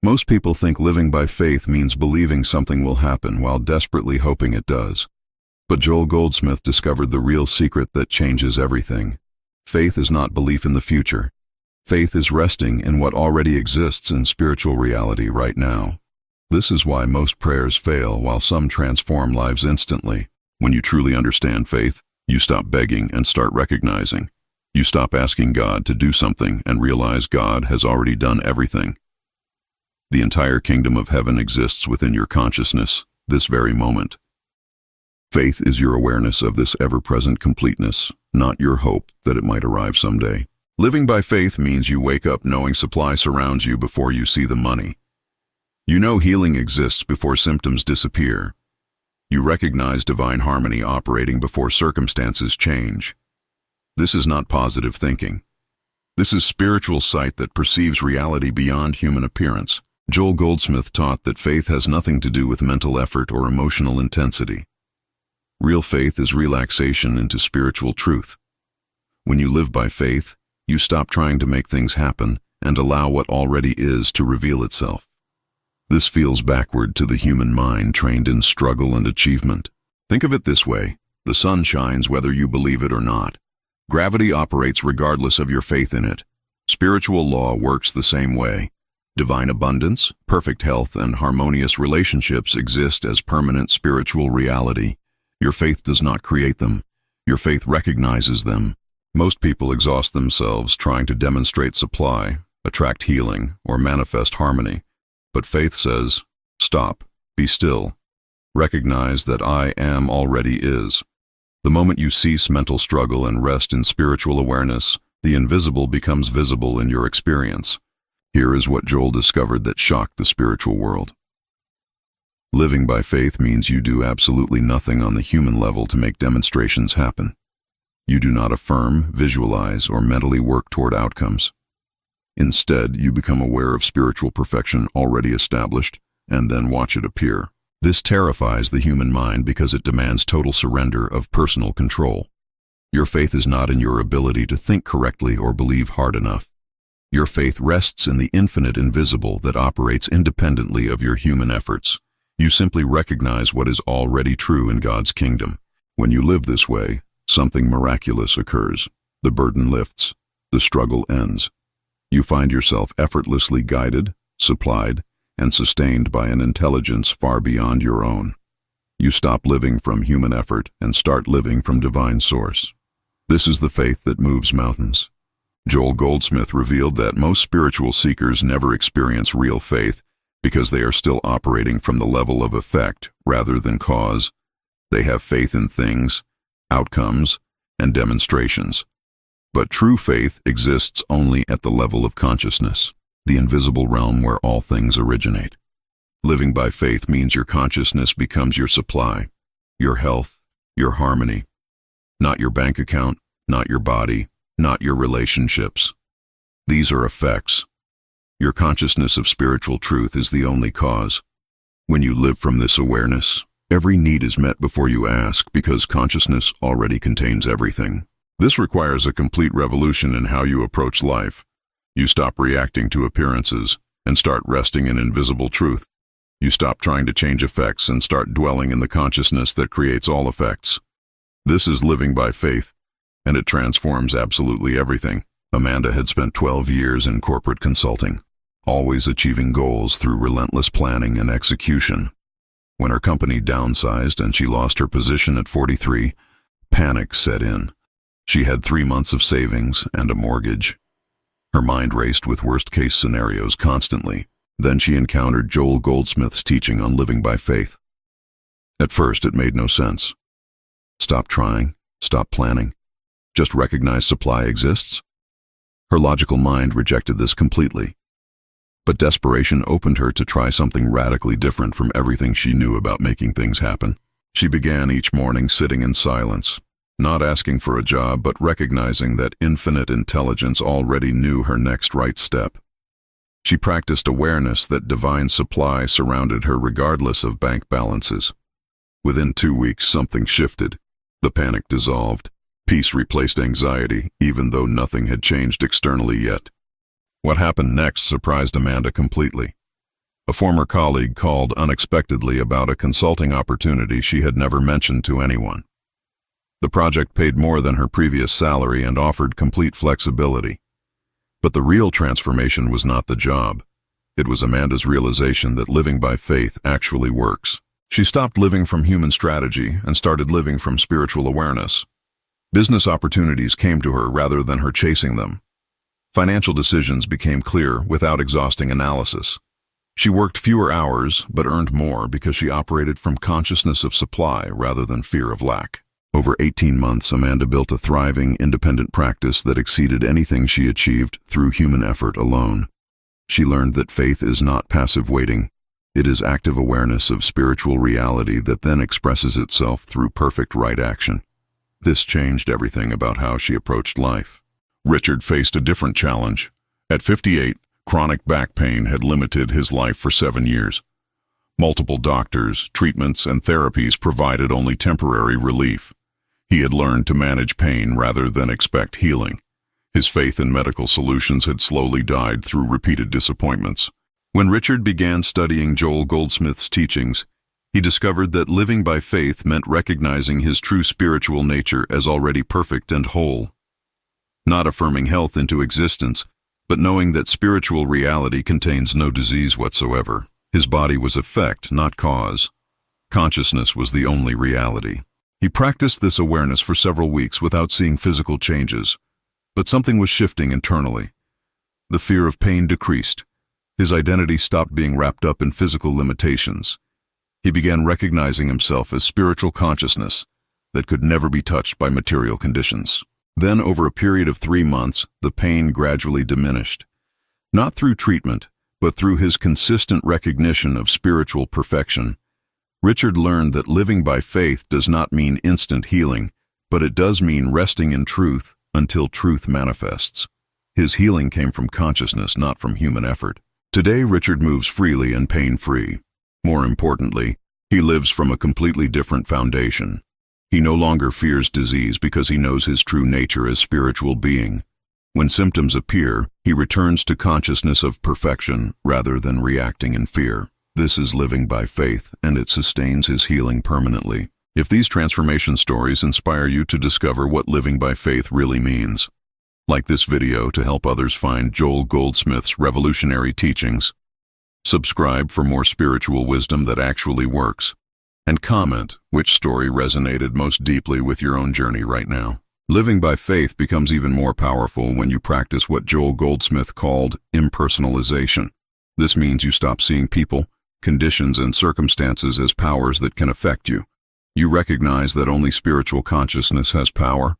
Most people think living by faith means believing something will happen while desperately hoping it does. But Joel Goldsmith discovered the real secret that changes everything. Faith is not belief in the future. Faith is resting in what already exists in spiritual reality right now. This is why most prayers fail while some transform lives instantly. When you truly understand faith, you stop begging and start recognizing. You stop asking God to do something and realize God has already done everything. The entire kingdom of heaven exists within your consciousness, this very moment. Faith is your awareness of this ever-present completeness, not your hope that it might arrive someday. Living by faith means you wake up knowing supply surrounds you before you see the money. You know healing exists before symptoms disappear. You recognize divine harmony operating before circumstances change. This is not positive thinking. This is spiritual sight that perceives reality beyond human appearance. Joel Goldsmith taught that faith has nothing to do with mental effort or emotional intensity. Real faith is relaxation into spiritual truth. When you live by faith, you stop trying to make things happen and allow what already is to reveal itself. This feels backward to the human mind trained in struggle and achievement. Think of it this way: the sun shines whether you believe it or not. Gravity operates regardless of your faith in it. Spiritual law works the same way. Divine abundance, perfect health, and harmonious relationships exist as permanent spiritual reality. Your faith does not create them. Your faith recognizes them. Most people exhaust themselves trying to demonstrate supply, attract healing, or manifest harmony. But faith says, stop, be still. Recognize that I am already is. The moment you cease mental struggle and rest in spiritual awareness, the invisible becomes visible in your experience. Here is what Joel discovered that shocked the spiritual world. Living by faith means you do absolutely nothing on the human level to make demonstrations happen. You do not affirm, visualize, or mentally work toward outcomes. Instead, you become aware of spiritual perfection already established, and then watch it appear. This terrifies the human mind because it demands total surrender of personal control. Your faith is not in your ability to think correctly or believe hard enough. Your faith rests in the infinite invisible that operates independently of your human efforts. You simply recognize what is already true in God's kingdom. When you live this way, something miraculous occurs. The burden lifts. The struggle ends. You find yourself effortlessly guided, supplied, and sustained by an intelligence far beyond your own. You stop living from human effort and start living from divine source. This is the faith that moves mountains. Joel Goldsmith revealed that most spiritual seekers never experience real faith because they are still operating from the level of effect rather than cause. They have faith in things, outcomes, and demonstrations. But true faith exists only at the level of consciousness, the invisible realm where all things originate. Living by faith means your consciousness becomes your supply, your health, your harmony. Not your bank account, not your body, not your relationships. These are effects. Your consciousness of spiritual truth is the only cause. When you live from this awareness, every need is met before you ask because consciousness already contains everything. This requires a complete revolution in how you approach life. You stop reacting to appearances and start resting in invisible truth. You stop trying to change effects and start dwelling in the consciousness that creates all effects. This is living by faith, and it transforms absolutely everything. Amanda had spent 12 years in corporate consulting, always achieving goals through relentless planning and execution. When her company downsized and she lost her position at 43, panic set in. She had 3 months of savings and a mortgage. Her mind raced with worst-case scenarios constantly. Then she encountered Joel Goldsmith's teaching on living by faith. At first, it made no sense. Stop trying, stop planning. Just recognize supply exists? Her logical mind rejected this completely. But desperation opened her to try something radically different from everything she knew about making things happen. She began each morning sitting in silence, not asking for a job, but recognizing that infinite intelligence already knew her next right step. She practiced awareness that divine supply surrounded her regardless of bank balances. Within 2 weeks, something shifted. The panic dissolved. Peace replaced anxiety, even though nothing had changed externally yet. What happened next surprised Amanda completely. A former colleague called unexpectedly about a consulting opportunity she had never mentioned to anyone. The project paid more than her previous salary and offered complete flexibility. But the real transformation was not the job. It was Amanda's realization that living by faith actually works. She stopped living from human strategy and started living from spiritual awareness. Business opportunities came to her rather than her chasing them. Financial decisions became clear without exhausting analysis. She worked fewer hours but earned more because she operated from consciousness of supply rather than fear of lack. Over 18 months, Amanda built a thriving, independent practice that exceeded anything she achieved through human effort alone. She learned that faith is not passive waiting. It is active awareness of spiritual reality that then expresses itself through perfect right action. This changed everything about how she approached life. Richard faced a different challenge. At 58, chronic back pain had limited his life for 7 years. Multiple doctors, treatments, and therapies provided only temporary relief. He had learned to manage pain rather than expect healing. His faith in medical solutions had slowly died through repeated disappointments. When Richard began studying Joel Goldsmith's teachings, he discovered that living by faith meant recognizing his true spiritual nature as already perfect and whole. Not affirming health into existence, but knowing that spiritual reality contains no disease whatsoever. His body was effect, not cause. Consciousness was the only reality. He practiced this awareness for several weeks without seeing physical changes, but something was shifting internally. The fear of pain decreased. His identity stopped being wrapped up in physical limitations. He began recognizing himself as spiritual consciousness that could never be touched by material conditions. Then, over a period of 3 months, the pain gradually diminished. Not through treatment, but through his consistent recognition of spiritual perfection. Richard learned that living by faith does not mean instant healing, but it does mean resting in truth until truth manifests. His healing came from consciousness, not from human effort. Today, Richard moves freely and pain-free. More importantly, he lives from a completely different foundation. He no longer fears disease because he knows his true nature as spiritual being. When symptoms appear, he returns to consciousness of perfection rather than reacting in fear. This is living by faith, and it sustains his healing permanently. If these transformation stories inspire you to discover what living by faith really means, like this video to help others find Joel Goldsmith's revolutionary teachings, subscribe for more spiritual wisdom that actually works, and comment which story resonated most deeply with your own journey right now. Living by faith becomes even more powerful when you practice what Joel Goldsmith called impersonalization. This means you stop seeing people, conditions, and circumstances as powers that can affect you. You recognize that only spiritual consciousness has power,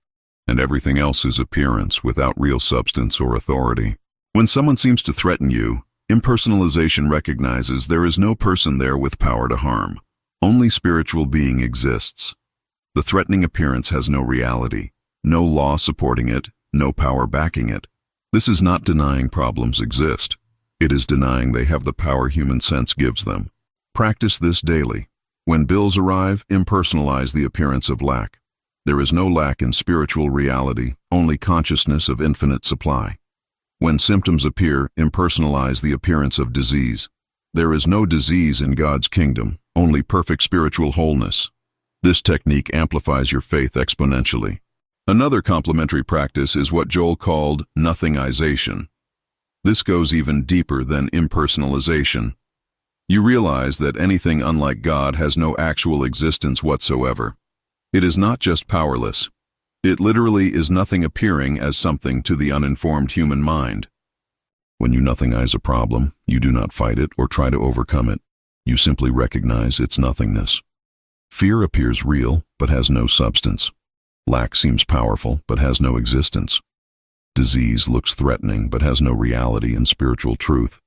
and everything else is appearance without real substance or authority. When someone seems to threaten you, impersonalization recognizes there is no person there with power to harm. Only spiritual being exists. The threatening appearance has no reality, no law supporting it, no power backing it. This is not denying problems exist. It is denying they have the power human sense gives them. Practice this daily. When bills arrive, impersonalize the appearance of lack. There is no lack in spiritual reality, only consciousness of infinite supply. When symptoms appear, impersonalize the appearance of disease. There is no disease in God's kingdom, only perfect spiritual wholeness. This technique amplifies your faith exponentially. Another complementary practice is what Joel called nothingization. This goes even deeper than impersonalization. You realize that anything unlike God has no actual existence whatsoever. It is not just powerless. It literally is nothing appearing as something to the uninformed human mind. When you nothingize a problem, you do not fight it or try to overcome it. You simply recognize its nothingness. Fear appears real, but has no substance. Lack seems powerful, but has no existence. Disease looks threatening, but has no reality in spiritual truth.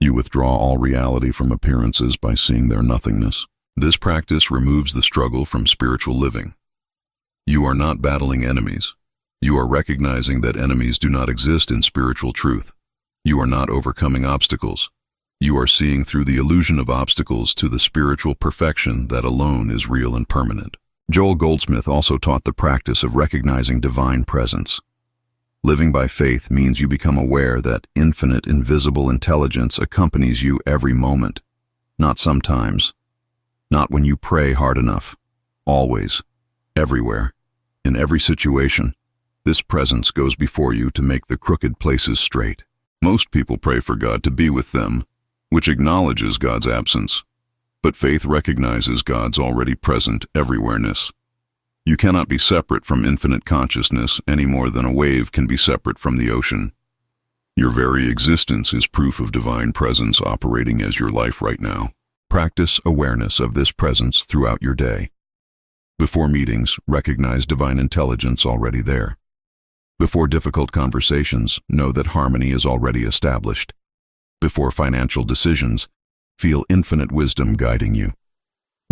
You withdraw all reality from appearances by seeing their nothingness. This practice removes the struggle from spiritual living. You are not battling enemies. You are recognizing that enemies do not exist in spiritual truth. You are not overcoming obstacles. You are seeing through the illusion of obstacles to the spiritual perfection that alone is real and permanent. Joel Goldsmith also taught the practice of recognizing divine presence. Living by faith means you become aware that infinite, invisible intelligence accompanies you every moment. Not sometimes. Not when you pray hard enough. Always. Everywhere. In every situation. This presence goes before you to make the crooked places straight. Most people pray for God to be with them, which acknowledges God's absence. But faith recognizes God's already present everywhereness. You cannot be separate from infinite consciousness any more than a wave can be separate from the ocean. Your very existence is proof of divine presence operating as your life right now. Practice awareness of this presence throughout your day. Before meetings, recognize divine intelligence already there. Before difficult conversations, know that harmony is already established. Before financial decisions, feel infinite wisdom guiding you.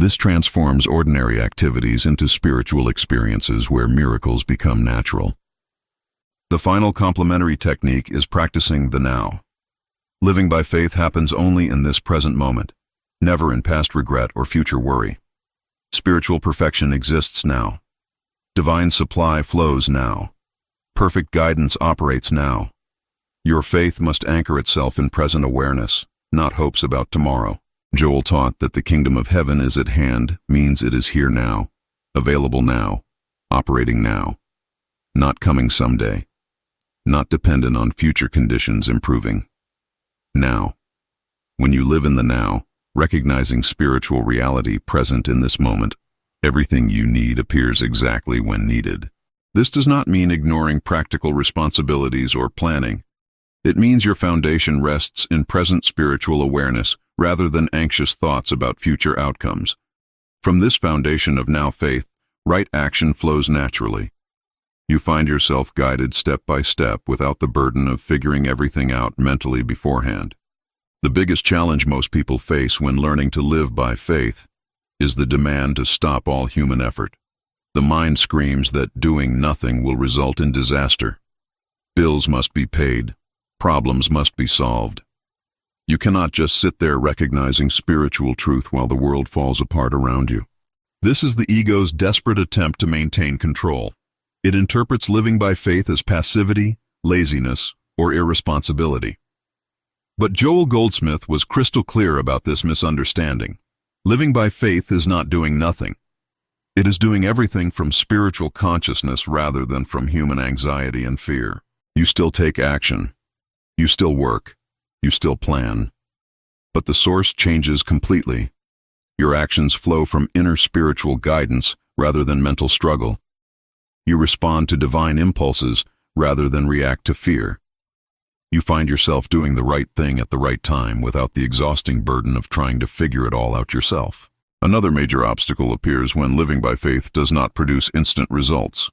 This transforms ordinary activities into spiritual experiences where miracles become natural. The final complementary technique is practicing the now. Living by faith happens only in this present moment, never in past regret or future worry. Spiritual perfection exists now. Divine supply flows now. Perfect guidance operates now. Your faith must anchor itself in present awareness, not hopes about tomorrow. Joel taught that the kingdom of heaven is at hand means it is here now, available now, operating now, not coming someday, not dependent on future conditions improving. Now. When you live in the now, recognizing spiritual reality present in this moment, everything you need appears exactly when needed. This does not mean ignoring practical responsibilities or planning. It means your foundation rests in present spiritual awareness rather than anxious thoughts about future outcomes. From this foundation of now faith, right action flows naturally. You find yourself guided step by step without the burden of figuring everything out mentally beforehand. The biggest challenge most people face when learning to live by faith is the demand to stop all human effort. The mind screams that doing nothing will result in disaster. Bills must be paid. Problems must be solved. You cannot just sit there recognizing spiritual truth while the world falls apart around you. This is the ego's desperate attempt to maintain control. It interprets living by faith as passivity, laziness, or irresponsibility. But Joel Goldsmith was crystal clear about this misunderstanding. Living by faith is not doing nothing. It is doing everything from spiritual consciousness rather than from human anxiety and fear. You still take action. You still work. You still plan. But the source changes completely. Your actions flow from inner spiritual guidance rather than mental struggle. You respond to divine impulses rather than react to fear. You find yourself doing the right thing at the right time without the exhausting burden of trying to figure it all out yourself. Another major obstacle appears when living by faith does not produce instant results.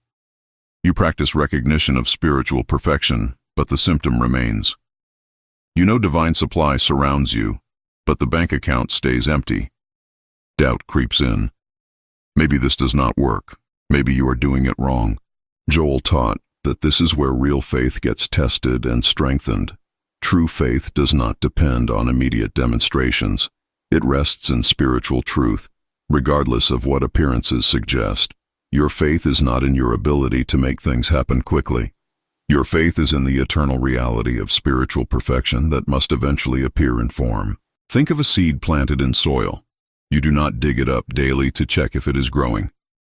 You practice recognition of spiritual perfection, but the symptom remains. You know divine supply surrounds you, but the bank account stays empty. Doubt creeps in. Maybe this does not work. Maybe you are doing it wrong. Joel taught that this is where real faith gets tested and strengthened. True faith does not depend on immediate demonstrations. It rests in spiritual truth, regardless of what appearances suggest. Your faith is not in your ability to make things happen quickly. Your faith is in the eternal reality of spiritual perfection that must eventually appear in form. Think of a seed planted in soil. You do not dig it up daily to check if it is growing.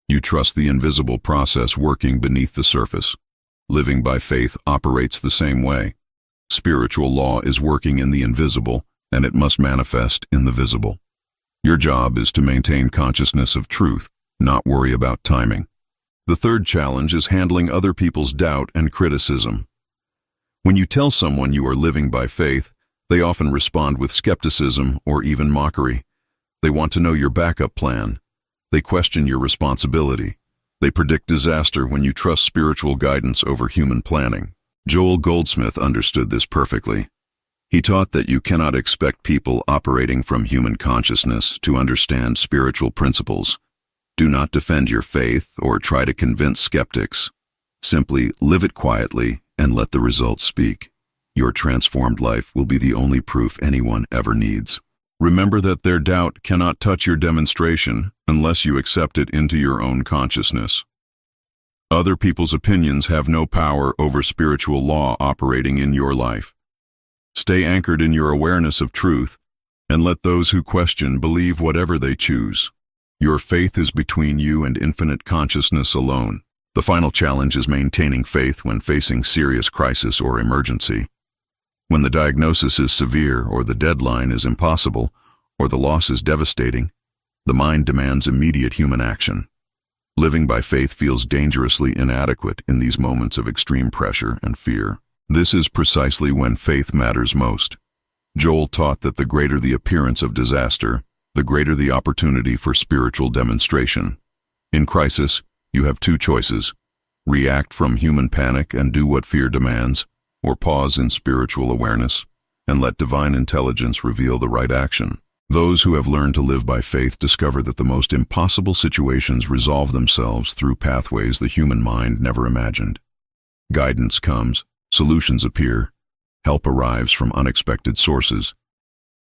You trust the invisible process working beneath the surface. Living by faith operates the same way. Spiritual law is working in the invisible, and it must manifest in the visible. Your job is to maintain consciousness of truth, not worry about timing. The third challenge is handling other people's doubt and criticism. When you tell someone you are living by faith, they often respond with skepticism or even mockery. They want to know your backup plan. They question your responsibility. They predict disaster when you trust spiritual guidance over human planning. Joel Goldsmith understood this perfectly. He taught that you cannot expect people operating from human consciousness to understand spiritual principles. Do not defend your faith or try to convince skeptics. Simply live it quietly and let the results speak. Your transformed life will be the only proof anyone ever needs. Remember that their doubt cannot touch your demonstration unless you accept it into your own consciousness. Other people's opinions have no power over spiritual law operating in your life. Stay anchored in your awareness of truth, and let those who question believe whatever they choose. Your faith is between you and infinite consciousness alone. The final challenge is maintaining faith when facing serious crisis or emergency. When the diagnosis is severe, or the deadline is impossible, or the loss is devastating, the mind demands immediate human action. Living by faith feels dangerously inadequate in these moments of extreme pressure and fear. This is precisely when faith matters most. Joel taught that the greater the appearance of disaster, the greater the opportunity for spiritual demonstration. In crisis, you have two choices: react from human panic and do what fear demands, or pause in spiritual awareness and let divine intelligence reveal the right action. Those who have learned to live by faith discover that the most impossible situations resolve themselves through pathways the human mind never imagined. Guidance comes, solutions appear, help arrives from unexpected sources,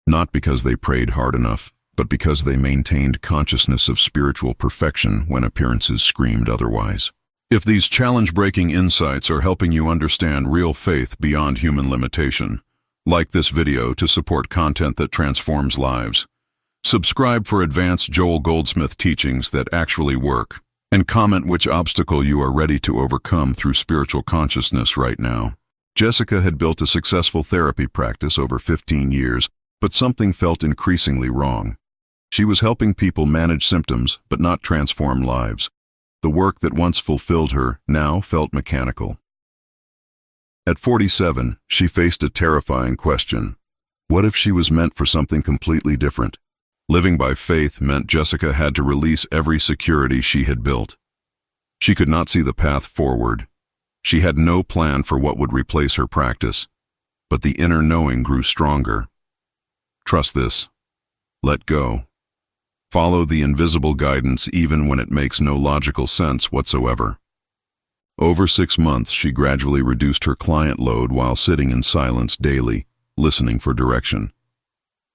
not because they prayed hard enough, but because they maintained consciousness of spiritual perfection when appearances screamed otherwise. If these challenge-breaking insights are helping you understand real faith beyond human limitation, like this video to support content that transforms lives. Subscribe for advanced Joel Goldsmith teachings that actually work, and comment which obstacle you are ready to overcome through spiritual consciousness right now. Jessica had built a successful therapy practice over 15 years, but something felt increasingly wrong. She was helping people manage symptoms, but not transform lives. The work that once fulfilled her now felt mechanical. At 47, she faced a terrifying question. What if she was meant for something completely different? Living by faith meant Jessica had to release every security she had built. She could not see the path forward. She had no plan for what would replace her practice, but the inner knowing grew stronger. Trust this. Let go. Follow the invisible guidance even when it makes no logical sense whatsoever. Over 6 months, she gradually reduced her client load while sitting in silence daily, listening for direction.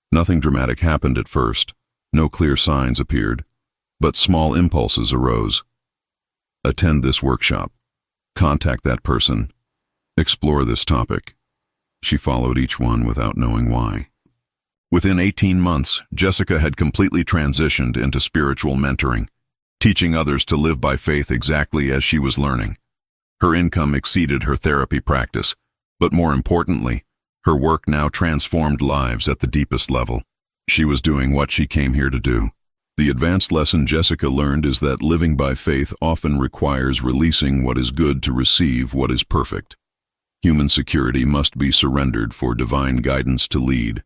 Nothing dramatic happened at first. No clear signs appeared, but small impulses arose. Attend this workshop. Contact that person. Explore this topic. She followed each one without knowing why. Within 18 months, Jessica had completely transitioned into spiritual mentoring, teaching others to live by faith exactly as she was learning. Her income exceeded her therapy practice, but more importantly, her work now transformed lives at the deepest level. She was doing what she came here to do. The advanced lesson Jessica learned is that living by faith often requires releasing what is good to receive what is perfect. Human security must be surrendered for divine guidance to lead.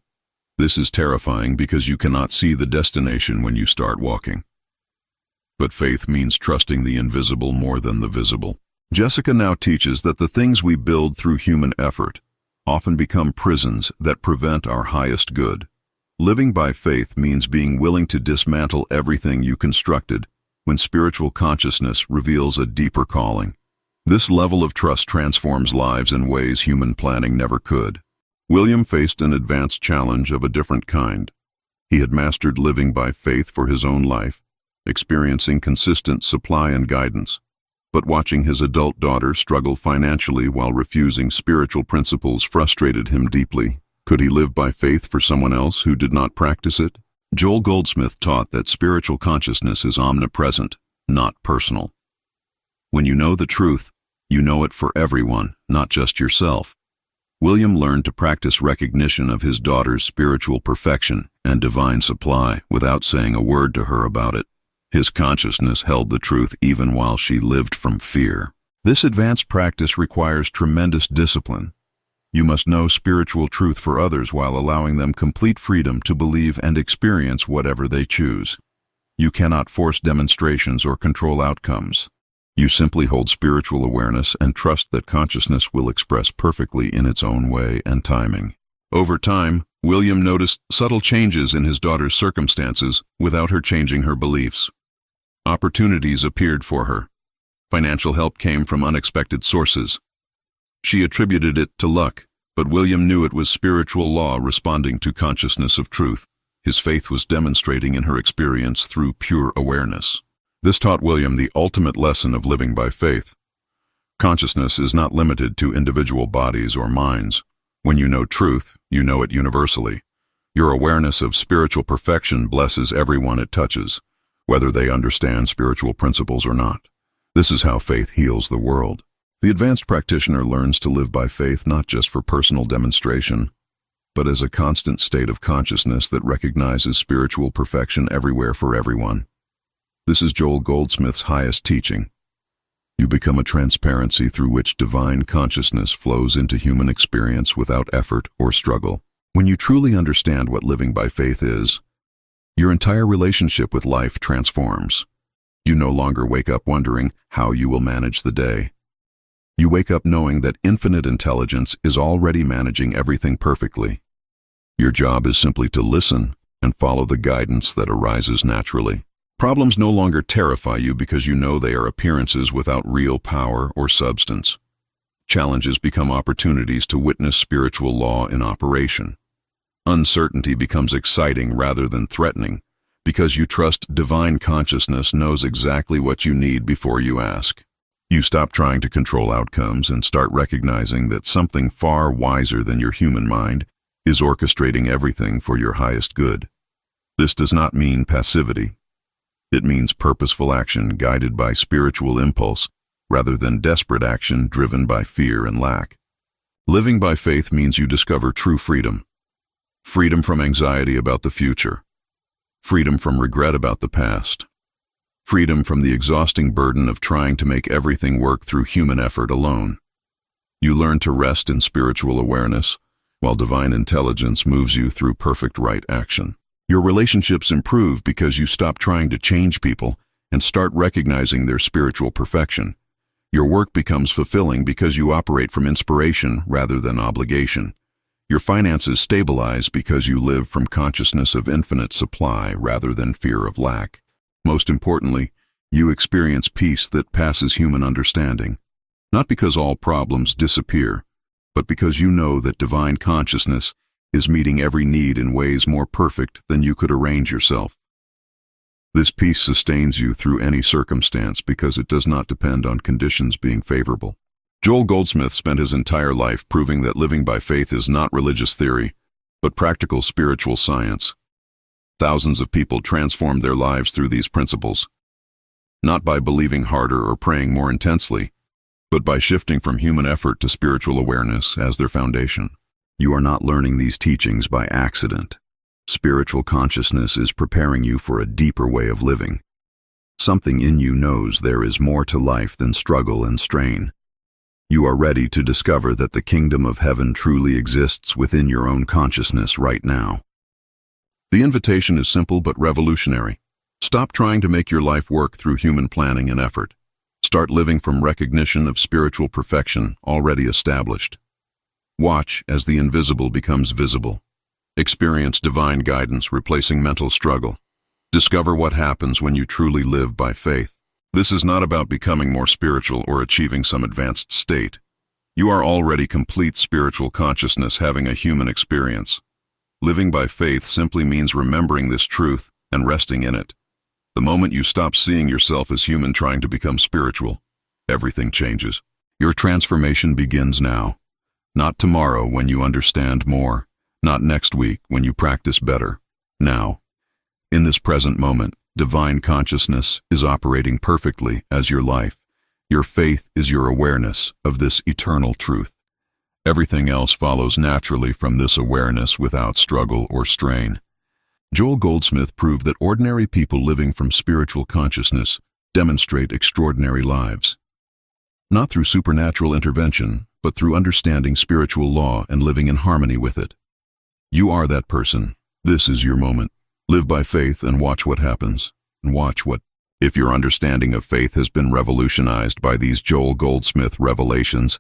This is terrifying because you cannot see the destination when you start walking. But faith means trusting the invisible more than the visible. Jessica now teaches that the things we build through human effort often become prisons that prevent our highest good. Living by faith means being willing to dismantle everything you constructed when spiritual consciousness reveals a deeper calling. This level of trust transforms lives in ways human planning never could. William faced an advanced challenge of a different kind. He had mastered living by faith for his own life, experiencing consistent supply and guidance. But watching his adult daughter struggle financially while refusing spiritual principles frustrated him deeply. Could he live by faith for someone else who did not practice it? Joel Goldsmith taught that spiritual consciousness is omnipresent, not personal. When you know the truth, you know it for everyone, not just yourself. William learned to practice recognition of his daughter's spiritual perfection and divine supply without saying a word to her about it. His consciousness held the truth even while she lived from fear. This advanced practice requires tremendous discipline. You must know spiritual truth for others while allowing them complete freedom to believe and experience whatever they choose. You cannot force demonstrations or control outcomes. You simply hold spiritual awareness and trust that consciousness will express perfectly in its own way and timing. Over time, William noticed subtle changes in his daughter's circumstances without her changing her beliefs. Opportunities appeared for her. Financial help came from unexpected sources. She attributed it to luck, but William knew it was spiritual law responding to consciousness of truth. His faith was demonstrating in her experience through pure awareness. This taught William the ultimate lesson of living by faith. Consciousness is not limited to individual bodies or minds. When you know truth, you know it universally. Your awareness of spiritual perfection blesses everyone it touches, whether they understand spiritual principles or not. This is how faith heals the world. The advanced practitioner learns to live by faith not just for personal demonstration, but as a constant state of consciousness that recognizes spiritual perfection everywhere for everyone. This is Joel Goldsmith's highest teaching. You become a transparency through which divine consciousness flows into human experience without effort or struggle. When you truly understand what living by faith is, your entire relationship with life transforms. You no longer wake up wondering how you will manage the day. You wake up knowing that infinite intelligence is already managing everything perfectly. Your job is simply to listen and follow the guidance that arises naturally. Problems no longer terrify you because you know they are appearances without real power or substance. Challenges become opportunities to witness spiritual law in operation. Uncertainty becomes exciting rather than threatening, because you trust divine consciousness knows exactly what you need before you ask. You stop trying to control outcomes and start recognizing that something far wiser than your human mind is orchestrating everything for your highest good. This does not mean passivity. It means purposeful action guided by spiritual impulse rather than desperate action driven by fear and lack. Living by faith means you discover true freedom. Freedom from anxiety about the future. Freedom from regret about the past. Freedom from the exhausting burden of trying to make everything work through human effort alone. You learn to rest in spiritual awareness, while divine intelligence moves you through perfect right action. Your relationships improve because you stop trying to change people and start recognizing their spiritual perfection. Your work becomes fulfilling because you operate from inspiration rather than obligation. Your finances stabilize because you live from consciousness of infinite supply rather than fear of lack. Most importantly, you experience peace that passes human understanding, not because all problems disappear, but because you know that divine consciousness is meeting every need in ways more perfect than you could arrange yourself. This peace sustains you through any circumstance because it does not depend on conditions being favorable. Joel Goldsmith spent his entire life proving that living by faith is not religious theory, but practical spiritual science. Thousands of people transformed their lives through these principles, not by believing harder or praying more intensely, but by shifting from human effort to spiritual awareness as their foundation. You are not learning these teachings by accident. Spiritual consciousness is preparing you for a deeper way of living. Something in you knows there is more to life than struggle and strain. You are ready to discover that the kingdom of heaven truly exists within your own consciousness right now. The invitation is simple but revolutionary. Stop trying to make your life work through human planning and effort. Start living from recognition of spiritual perfection already established. Watch as the invisible becomes visible. Experience divine guidance replacing mental struggle. Discover what happens when you truly live by faith. This is not about becoming more spiritual or achieving some advanced state. You are already complete spiritual consciousness having a human experience. Living by faith simply means remembering this truth and resting in it. The moment you stop seeing yourself as human trying to become spiritual, everything changes. Your transformation begins now. Not tomorrow when you understand more. Not next week when you practice better. Now, in this present moment, divine consciousness is operating perfectly as your life. Your faith is your awareness of this eternal truth. Everything else follows naturally from this awareness without struggle or strain. Joel Goldsmith proved that ordinary people living from spiritual consciousness demonstrate extraordinary lives. Not through supernatural intervention, but through understanding spiritual law and living in harmony with it. You are that person. This is your moment. Live by faith and watch what happens. And watch what. If your understanding of faith has been revolutionized by these Joel Goldsmith revelations,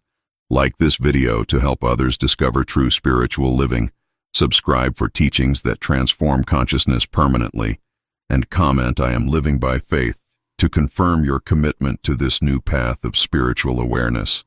like this video to help others discover true spiritual living, subscribe for teachings that transform consciousness permanently, and comment "I am living by faith" to confirm your commitment to this new path of spiritual awareness.